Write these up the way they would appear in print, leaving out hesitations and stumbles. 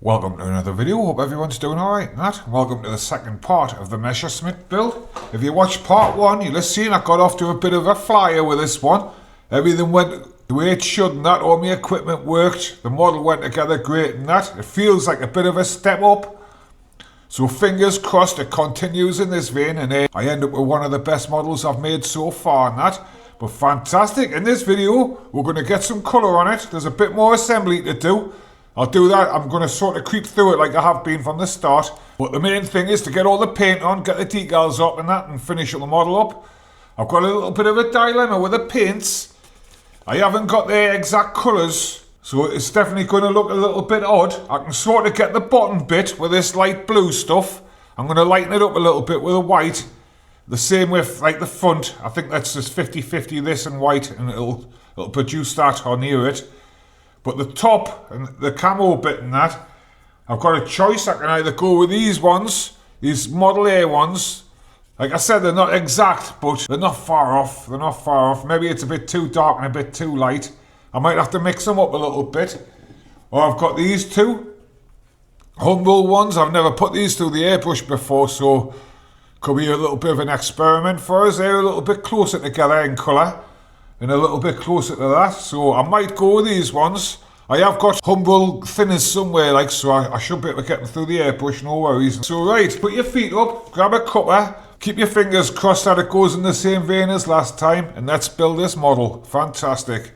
Welcome to another video. Hope everyone's doing alright and that. Welcome to the second part of the Messerschmitt build. If you watched part one, you'll have seen I got off to a bit of a flyer with this one. Everything went the way it should and that. All my equipment worked. The model went together great and that. It feels like a bit of a step up. So fingers crossed it continues in this vein and I end up with one of the best models I've made so far and that. But fantastic. In this video, we're going to get some colour on it. There's a bit more assembly to do. I'll do that. I'm going to sort of creep through it like I have been from the start. But the main thing is to get all the paint on, get the decals up and that, and finish the model up. I've got a little bit of a dilemma with the paints. I haven't got the exact colours, so it's definitely going to look a little bit odd. I can sort of get the bottom bit with this light blue stuff. I'm going to lighten it up a little bit with the white. The same with like the front. I think that's just 50-50 this and white, and it'll produce that or near it. But the top and the camo bit and that, I've got a choice. I can either go with these ones, these Model A ones. Like I said, they're not exact, but they're not far off. They're not far off. Maybe it's a bit too dark and a bit too light. I might have to mix them up a little bit. Or I've got these two humble ones. I've never put these through the airbrush before, so could be a little bit of an experiment for us. They're a little bit closer together in colour. And a little bit closer to that, so I might go with these ones. I have got humble thinners somewhere, like, so I should be able to get them through the airbrush, no worries. So right, put your feet up, grab a cuppa, keep your fingers crossed that it goes in the same vein as last time, and let's build this model. Fantastic.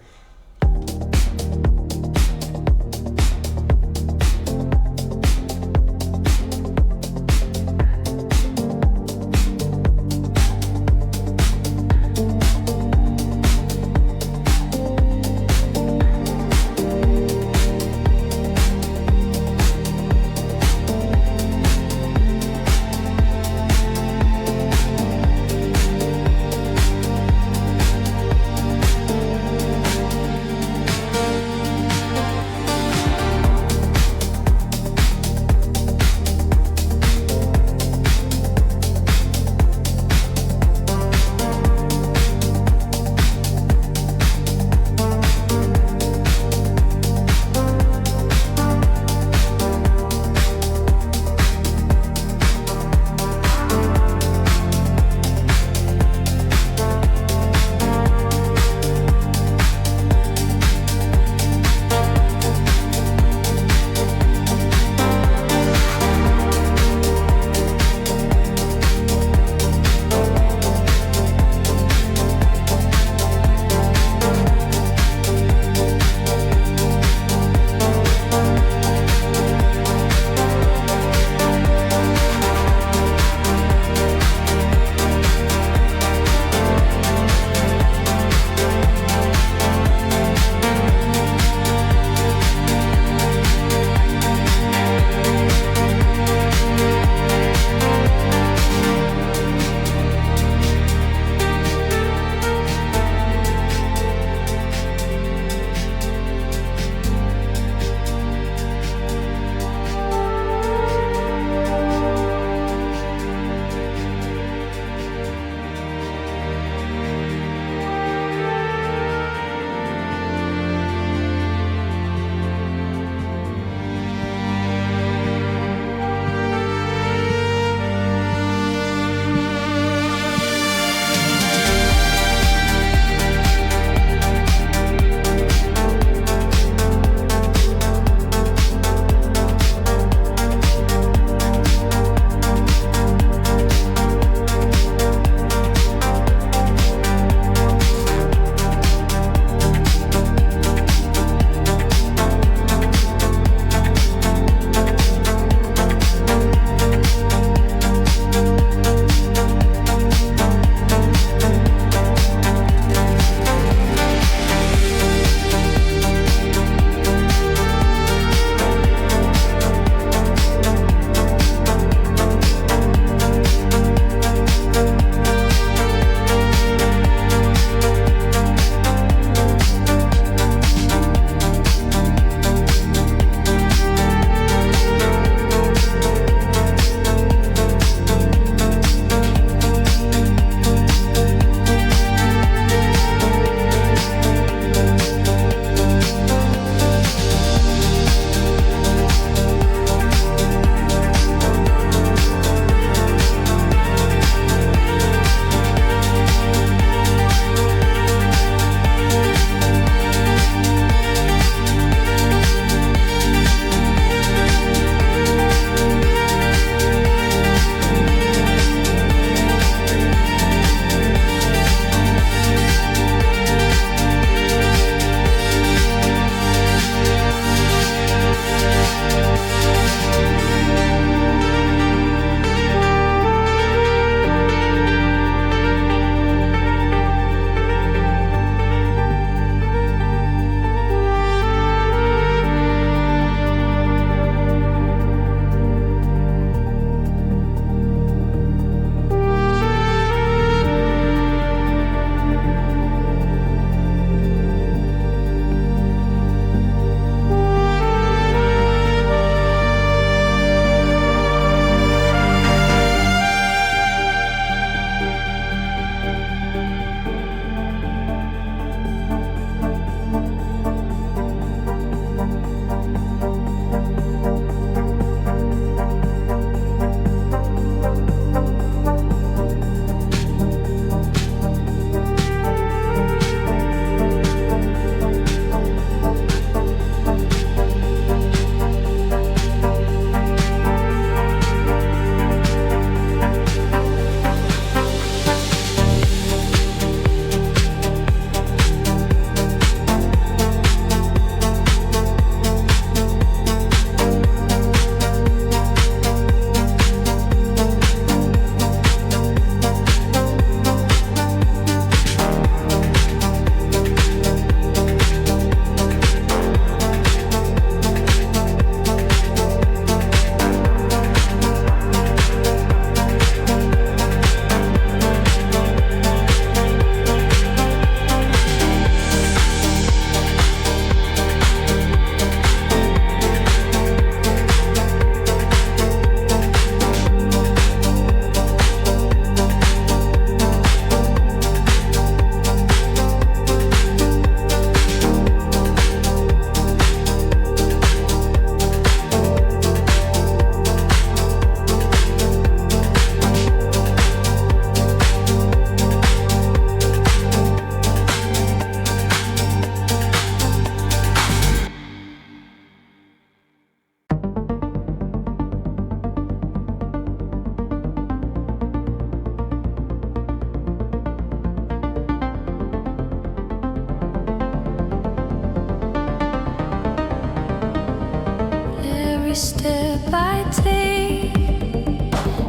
step I take,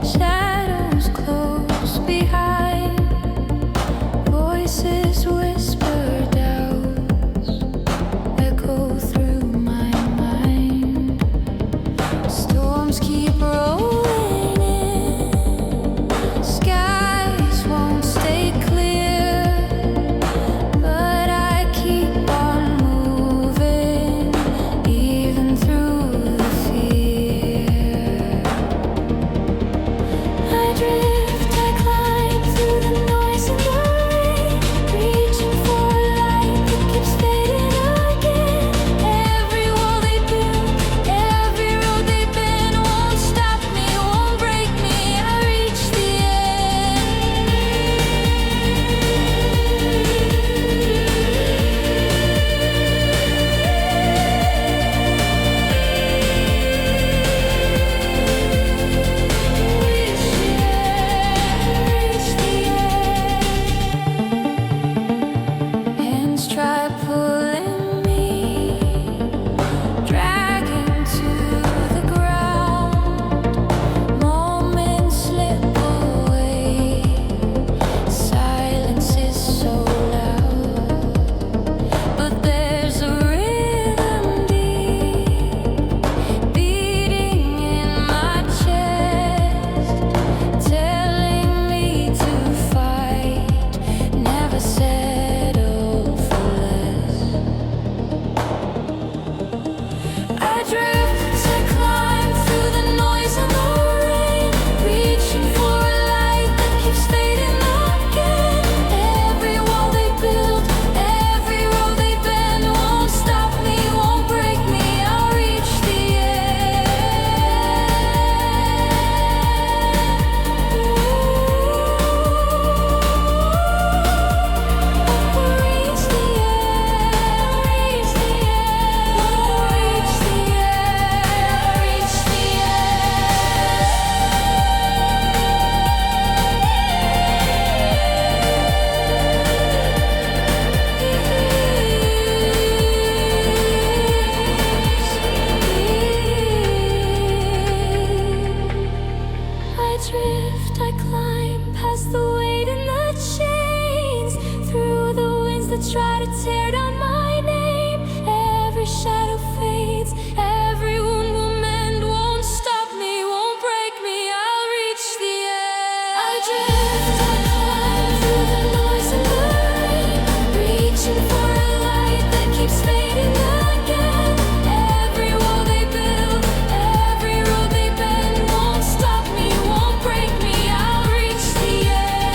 shadows close behind, voices whisper doubts, echo through my mind. Storms keep rolling in, skies won't stay clear, but I keep on moving, even through the fear. I drift, I climb through the noise and the rain, reaching for a light that keeps fading again. Every wall they build, every road they've been won't stop me, won't break me. I reach the hands try pulling me, dragging to the ground. Moments slip away, silence is so loud, but there's a rhythm deep, beating in my chest, telling me to fight, never settle for less. I drift, I climb through the noise and the rain, reaching for a light that keeps fading again. Every wall they build, every road they bend won't stop me, won't break me. I'll reach the I drift, I climb past the weight and the chains, through the winds that try to tear down my name. Every shadow fades, every wound will mend, won't stop me, won't break me. I'll reach the end. I drift, I climb through the noise and the rain, reaching for a light that keeps fading again. Every wall they build, every road they bend won't stop me, won't break me. I'll reach the end.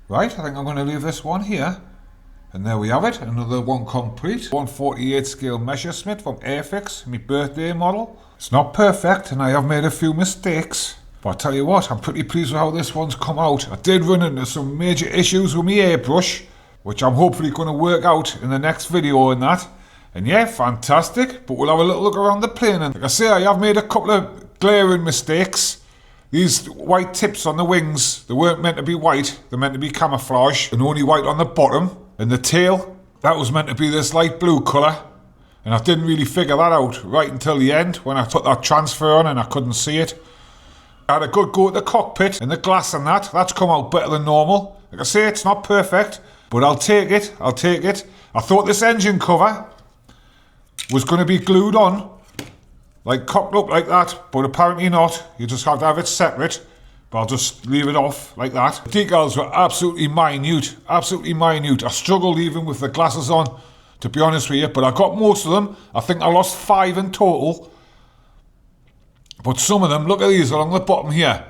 Right, I think I'm going to leave this one here. And there we have it, another one complete. 148 scale Messerschmitt from Airfix, my birthday model. It's not perfect and I have made a few mistakes. But I tell you what, I'm pretty pleased with how this one's come out. I did run into some major issues with my airbrush, which I'm hopefully going to work out in the next video and that. And yeah, fantastic. But we'll have a little look around the plane. And like I say, I have made a couple of glaring mistakes. These white tips on the wings, they weren't meant to be white. They're meant to be camouflage and only white on the bottom. And the tail, that was meant to be this light blue colour. And I didn't really figure that out right until the end when I took that transfer on and I couldn't see it. I had a good go at the cockpit and the glass and that. That's come out better than normal. Like I say, it's not perfect, but I'll take it. I'll take it. I thought this engine cover was going to be glued on, like cocked up like that, but apparently not. You just have to have it separate. But I'll just leave it off like that. The decals were absolutely minute, absolutely minute. I struggled even with the glasses on, to be honest with you, but I got most of them. I think I lost 5 in total. But some of them, look at these along the bottom here.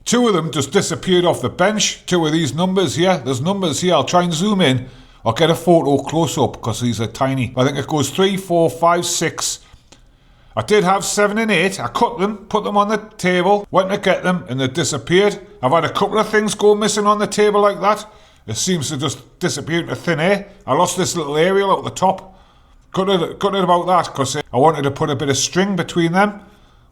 2 of them just disappeared off the bench. 2 of these numbers here, there's numbers here. I'll try and zoom in. I'll get a photo close up because these are tiny. I think it goes 3, 4, 5, 6. I did have 7 and 8. I cut them, put them on the table, went to get them, and they disappeared. I've had a couple of things go missing on the table like that. It seems to just disappear into thin air. I lost this little aerial out the top. Cut it about that because I wanted to put a bit of string between them.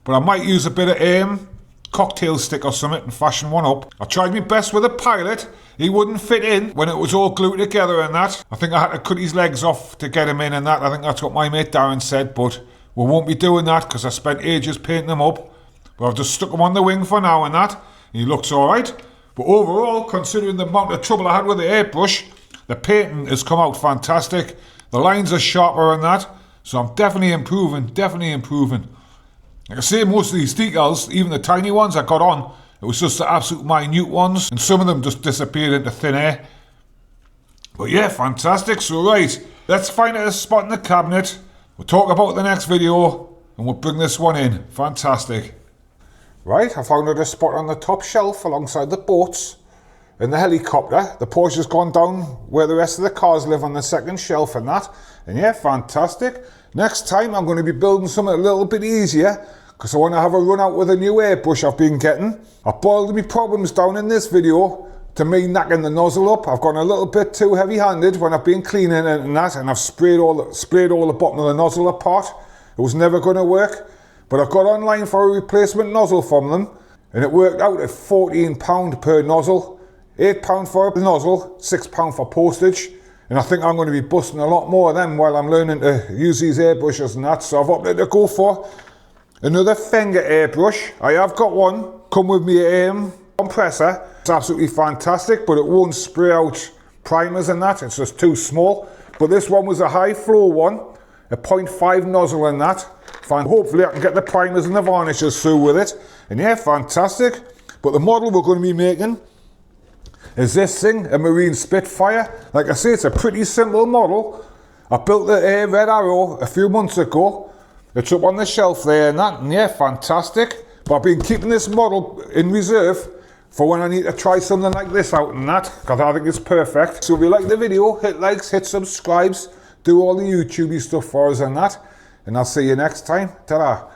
But I might use a bit of cocktail stick or something and fashion one up. I tried my best with a pilot. He wouldn't fit in when it was all glued together and that. I think I had to cut his legs off to get him in and that. I think that's what my mate Darren said, but we won't be doing that because I spent ages painting them up. But I've just stuck them on the wing for now and that. He looks alright. But overall, considering the amount of trouble I had with the airbrush, the painting has come out fantastic. The lines are sharper and that. So I'm definitely improving, definitely improving. Like I say, most of these decals, even the tiny ones I got on, it was just the absolute minute ones. And some of them just disappeared into thin air. But yeah, fantastic. So right, let's find a spot in the cabinet. We'll talk about the next video and we'll bring this one in. Fantastic. Right, I found a spot on the top shelf alongside the boats and the helicopter. The Porsche's gone down where the rest of the cars live on the second shelf and that. And yeah, fantastic. Next time I'm going to be building something a little bit easier because I want to have a run out with a new airbrush I've been getting. I boiled my problems down in this video to me knacking the nozzle up. I've gone a little bit too heavy-handed when I've been cleaning it and that, and I've sprayed all the bottom of the nozzle apart. It was never going to work, but I got online for a replacement nozzle from them, and it worked out at £14 per nozzle, £8 for the nozzle, £6 for postage, and I think I'm going to be busting a lot more of them while I'm learning to use these airbrushes and that. So I've opted to go for another Fenger airbrush. I have got one come with me compressor. It's absolutely fantastic, but it won't spray out primers and that. It's just too small. But this one was a high flow one, a 0.5 nozzle and that. Hopefully I can get the primers and the varnishes through with it. And yeah, fantastic. But the model we're going to be making is this thing, a Marine Spitfire. Like I say, it's a pretty simple model. I built the Red Arrow a few months ago. It's up on the shelf there and that, and yeah, fantastic. But I've been keeping this model in reserve for when I need to try something like this out and that, because I think it's perfect. So if you like the video, hit likes, hit subscribes, do all the YouTubey stuff for us and that, and I'll see you next time. Ta-da.